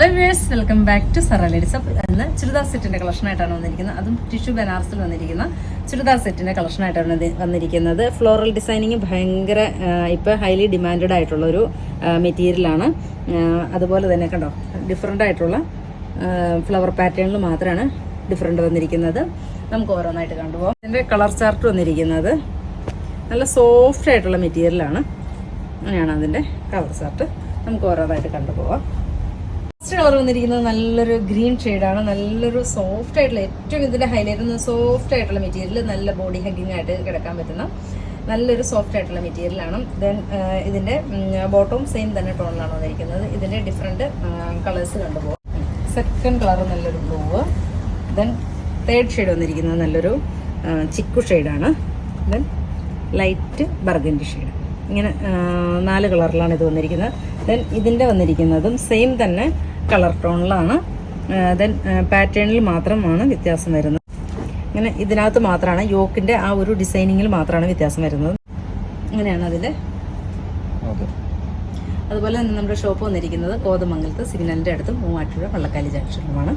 Welcome back to Zara ladies. ഇന്ന് ചുരിദാർ സെറ്റിന്റെ കളക്ഷൻ ആയിട്ടാണ് വന്നിരിക്കുന്നത്. അതും ടിഷ്യൂ ബനാറസിൽ വന്നിരിക്കുന്ന ചുരിദാർ സെറ്റിന്റെ കളക്ഷൻ ആയിട്ടാണ് വന്നിരിക്കുന്നത്. ഫ്ലോറൽ ഡിസൈനിങ് ഭയങ്കര ഇപ്പൊ ഹൈലി ഡിമാൻഡഡ് ആയിട്ടുള്ള ഒരു മെറ്റീരിയലാണ്. അതുപോലെ തന്നെ കണ്ടോ, ഡിഫറെന്റ് ആയിട്ടുള്ള ഫ്ലവർ പാറ്റേണിൽ മാത്രമാണ് ഡിഫറെന്റ് വന്നിരിക്കുന്നത്. നമുക്ക് ഓരോന്നായിട്ട് കണ്ടുപോകാം. ഇതിന്റെ കളർ ചാർട്ട് വന്നിരിക്കുന്നത് നല്ല സോഫ്റ്റ് ആയിട്ടുള്ള മെറ്റീരിയലാണ്. അങ്ങനെയാണ് അതിന്റെ കളർ ചാർട്ട്. നമുക്ക് ഓരോന്നായിട്ട് കണ്ടുപോകാം. ഫസ്റ്റ് കളർ വന്നിരിക്കുന്നത് നല്ലൊരു ഗ്രീൻ ഷെയ്ഡാണ്. നല്ലൊരു സോഫ്റ്റ് ആയിട്ടുള്ള, ഏറ്റവും ഇതിന്റെ ഹൈലൈറ്റ് സോഫ്റ്റ് ആയിട്ടുള്ള മെറ്റീരിയൽ, നല്ല ബോഡി ഹഗ്ഗിങ് ആയിട്ട് കിടക്കാൻ പറ്റുന്ന നല്ലൊരു സോഫ്റ്റ് ആയിട്ടുള്ള മെറ്റീരിയലാണ്. ദെൻ ഇതിന്റെ ബോട്ടവും സെയിം തന്നെ ടോണിലാണ് വന്നിരിക്കുന്നത്. ഇതിന്റെ ഡിഫറെന്റ് കളേഴ്സ് കണ്ടുപോകാം. സെക്കൻഡ് കളർ നല്ലൊരു ബ്ലൂ. ദെൻ തേർഡ് ഷെയ്ഡ് വന്നിരിക്കുന്നത് നല്ലൊരു ചിക്കു ഷെയ്ഡാണ്. Then light burgundy shade. ഇങ്ങനെ 4 കളറിലാണ് ഇത് വന്നിരിക്കുന്നത്. ദെൻ ഇതിന്റെ വന്നിരിക്കുന്നതും സെയിം തന്നെ കളർ ടോണിലാണ്. ദെൻ പാറ്റേണിൽ മാത്രമാണ് വ്യത്യാസം വരുന്നത്. ഇങ്ങനെ ഇതിനകത്ത് മാത്രമാണ് യോക്കിന്റെ ആ ഒരു ഡിസൈനിങ്ങിൽ മാത്രമാണ് വ്യത്യാസം വരുന്നത്. അങ്ങനെയാണ് അതിന്റെ. അതുപോലെ തന്നെ നമ്മുടെ ഷോപ്പ് വന്നിരിക്കുന്നത് കോതമംഗലത്ത് സിഗ്നലിന്റെ അടുത്തും മൂവാറ്റുപുഴ വള്ളക്കാലി ജംഗ്ഷനിലുമാണ്.